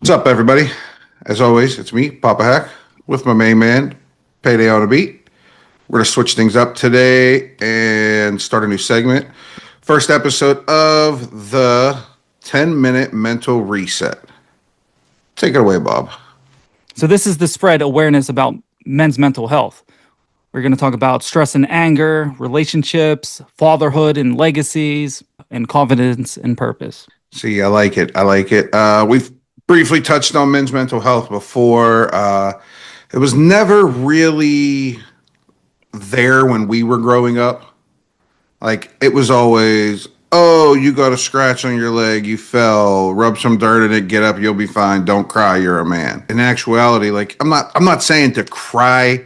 What's up, everybody? As always, it's me, Poppahack, with my main man, Payday on the Beat. We're going to switch things up today and start a new segment. First episode of the 10-minute mental reset. Take it away, Bob. So this is the spread awareness about men's mental health. We're going to talk about stress and anger, relationships, fatherhood and legacies, and confidence and purpose. See, I like it. I like it. We've briefly touched on men's mental health before. It was never really there when we were growing up. Like, it was always, oh, you got a scratch on your leg, you fell, rub some dirt in it, get up, you'll be fine. Don't cry, you're a man. In actuality, like, I'm not saying to cry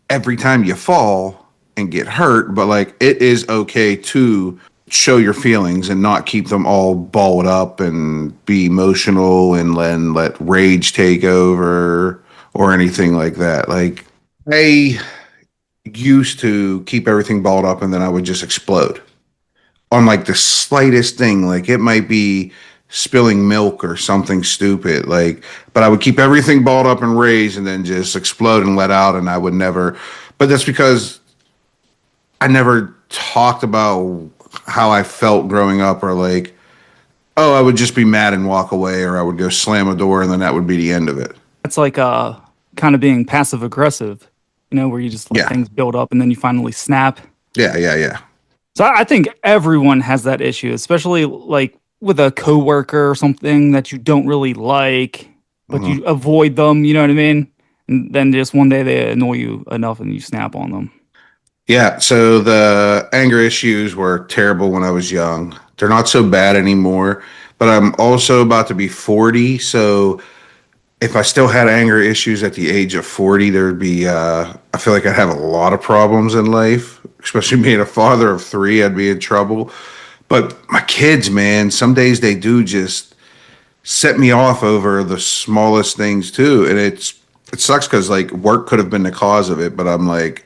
every time you fall and get hurt, but like, it is okay to show your feelings and not keep them all balled up and be emotional and then let rage take over or anything like that. Like, I used to keep everything balled up and then I would just explode on like the slightest thing. Like, it might be spilling milk or something stupid, like, but I would keep everything balled up and raised and then just explode and let out, and I would never. But that's because I never talked about how I felt growing up, or like, oh, I would just be mad and walk away, or I would go slam a door and then that would be the end of it. That's like kind of being passive aggressive, where you just let Yeah. things build up and then you finally snap. Yeah. So I think everyone has that issue, especially like with a coworker or something that you don't really like, but you avoid them, you know what I mean? And then just one day they annoy you enough and you snap on them. Yeah, so the anger issues were terrible when I was young. They're not so bad anymore, but I'm also about to be 40, so if I still had anger issues at the age of 40, there'd be, I feel like I'd have a lot of problems in life, especially being a father of three, I'd be in trouble. But my kids, man, some days they do just set me off over the smallest things too. And it sucks because like work could have been the cause of it, but I'm like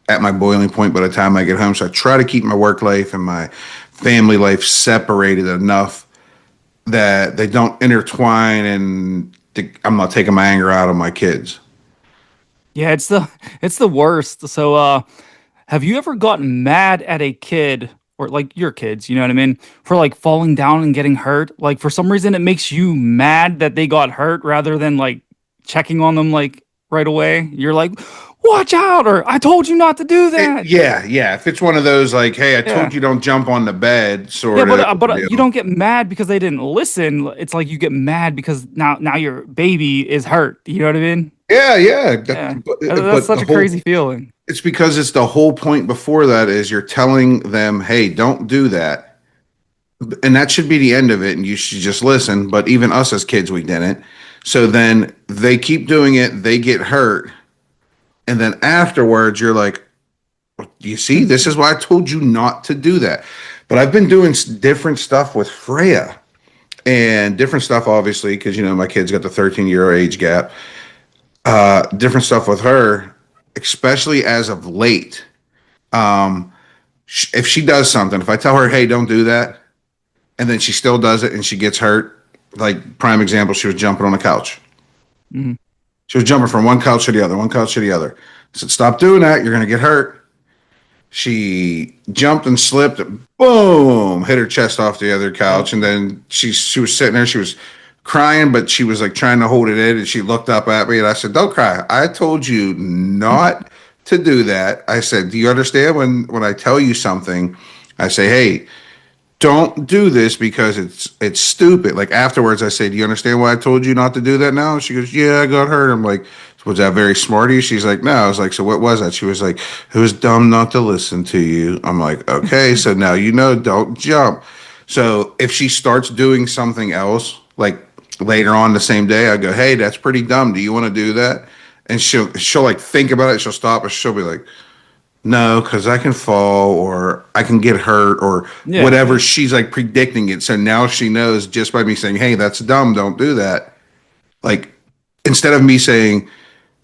at my boiling point by the time I get home. So I try to keep my work life and my family life separated enough that they don't intertwine, and I'm not taking my anger out on my kids. Yeah, it's the worst. So have you ever gotten mad at a kid or like your kids, you know what I mean, for like falling down and getting hurt? Like for some reason it makes you mad that they got hurt rather than like checking on them like right away. You're like, "Watch out," or "I told you not to do that." Yeah. If it's one of those like, hey, I Yeah. told you don't jump on the bed, Yeah, sort but of you deal. don't get mad because they didn't listen. It's like you get mad because now your baby is hurt. You know what I mean? Yeah. Yeah, that's But such the a crazy whole feeling. it's because it's the whole point before that is you're telling them, hey, don't do that. And that should be the end of it. And you should just listen. But even us as kids, we didn't. So then they keep doing it, they get hurt. And then afterwards, you're like, you see, this is why I told you not to do that. But I've been doing different stuff with Freya and different stuff, obviously, because, my kid's got the 13-year age gap. Different stuff with her, especially as of late. Um, if she does something, if I tell her, hey, don't do that, and then she still does it and she gets hurt, like prime example, she was jumping on a couch. Mhm. She was jumping from one couch to the other, one couch to the other. I said, stop doing that. You're going to get hurt. She jumped and slipped, boom, hit her chest off the other couch. And then she was sitting there. She was crying, but she was like trying to hold it in. And she looked up at me and I said, don't cry. I told you not to do that. I said, do you understand when I tell you something, I say, hey, don't do this because it's stupid. Like afterwards, I say, do you understand why I told you not to do that now? She goes, yeah, I got hurt. I'm like, was that very smart of you? She's like, no. I was like, so what was that? She was like, it was dumb not to listen to you. I'm like, okay, so now don't jump. So if she starts doing something else, like later on the same day, I go, hey, that's pretty dumb. Do you want to do that? And she'll like think about it. She'll stop, and she'll be like, no, because I can fall or I can get hurt or Yeah, whatever. She's like predicting it. So now she knows just by me saying, hey, that's dumb. Don't do that. Like instead of me saying,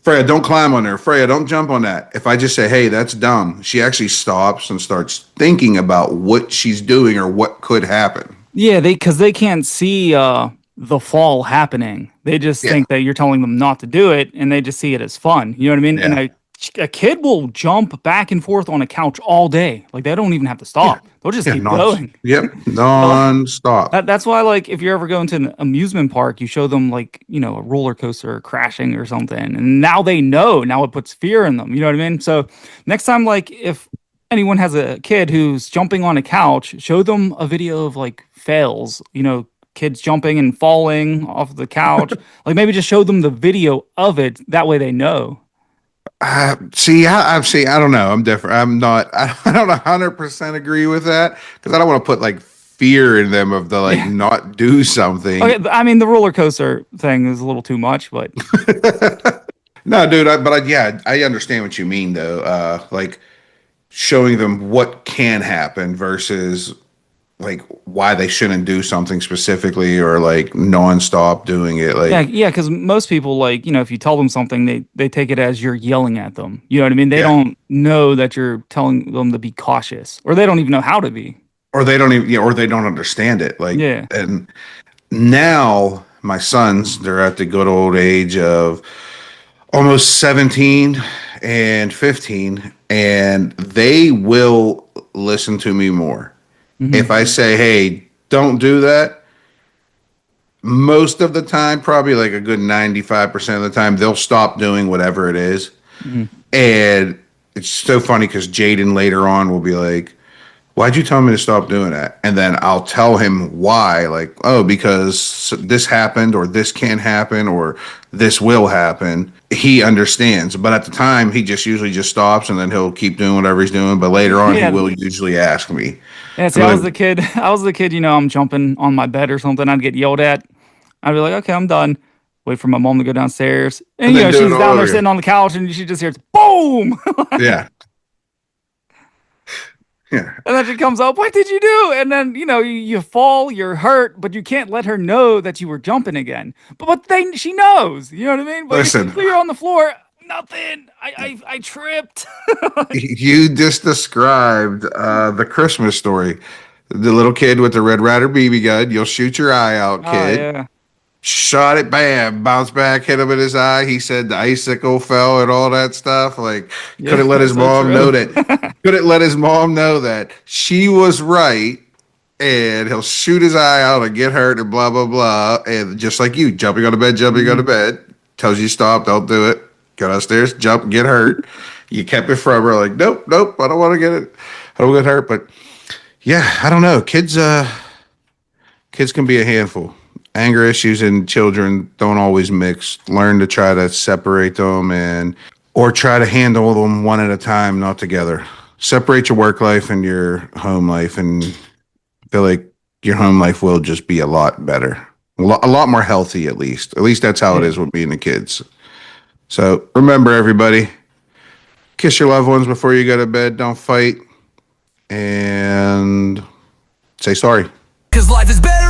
Freya, don't climb on there. Freya, don't jump on that. If I just say, hey, that's dumb, she actually stops and starts thinking about what she's doing or what could happen. yeah, because they can't see the fall happening. They just Yeah. think that you're telling them not to do it, and they just see it as fun. You know what I mean? And Yeah. a kid will jump back and forth on a couch all day. Like they don't even have to Yeah. stop. They'll just Yeah. keep going. Yep. So, like, Non-stop. that's why, like, if you're ever going to an amusement park, you show them, like, a roller coaster crashing or something, and now they know. Now it puts fear in them. You know what I mean? So next time, like, if anyone has a kid who's jumping on a couch, show them a video of like fails. Kids jumping and falling off the couch. Like maybe just show them the video of it. That way they know. See, I've seen. I don't know. I'm different. I'm not. I don't 100% agree with that because I don't want to put like fear in them of the like Yeah. not do something. Okay. I mean, the roller coaster thing is a little too much, but No, dude. Yeah, I understand what you mean though. Like showing them what can happen versus like why they shouldn't do something specifically or like nonstop doing it. yeah, Like, yeah, because most people, like, if you tell them something, they take it as you're yelling at them. You know what I mean? They yeah, don't know that you're telling them to be cautious, or they don't even know how to be. or they don't even, or they don't understand it. Like, Yeah. and now my sons, they're at the good old age of almost 17 and 15, and they will listen to me more. If Hmm. I say, hey, don't do that, most of the time, probably like a good 95% of the time, they'll stop doing whatever it is. Hmm. And it's so funny because Jaden later on will be like, why'd you tell me to stop doing that? And then I'll tell him why, like, oh, because this happened, or this can happen, or this will happen. He understands. But at the time, he just usually just stops and then he'll keep doing whatever he's doing. But later on, he Yeah. will usually ask me. Yeah. See, I'm I was like, the kid. I was the kid. I'm jumping on my bed or something. I'd get yelled at. I'd be like, okay, I'm done. Wait for my mom to go downstairs, and and then do it she's all down over there again. sitting on the couch, and she just hears boom. Yeah. Yeah. And then she comes up, what did you do? And then, you fall, you're hurt, but you can't let her know that you were jumping again. But she knows, you know what I mean? But Listen, you're on the floor, nothing. I tripped. you just described the Christmas story. The little kid with the Red Ryder BB gun. You'll shoot your eye out, Oh, kid. yeah. Shot it, bam, bounced back, hit him in his eye. He said the icicle fell and all that stuff. Like, Yeah, couldn't let that's his so mom true. know that. Couldn't let his mom know that she was right, and he'll shoot his eye out and get hurt and blah blah blah. And just like you, jumping on the bed, jumping on the Mhm. bed, tells you stop, don't do it. Go downstairs, jump, get hurt. You kept it from her, like, nope, nope, I don't want to get it. I don't get hurt. But yeah, I don't know. Kids can be a handful. Anger issues in children don't always mix. Learn to try to separate them and or try to handle them one at a time, not together. Separate your work life and your home life, and I feel like your home life will just be a lot better, a lot more healthy. At least, that's how it Yeah. is with me and the kids. So remember, everybody, kiss your loved ones before you go to bed. Don't fight, and say sorry. 'Cause life is better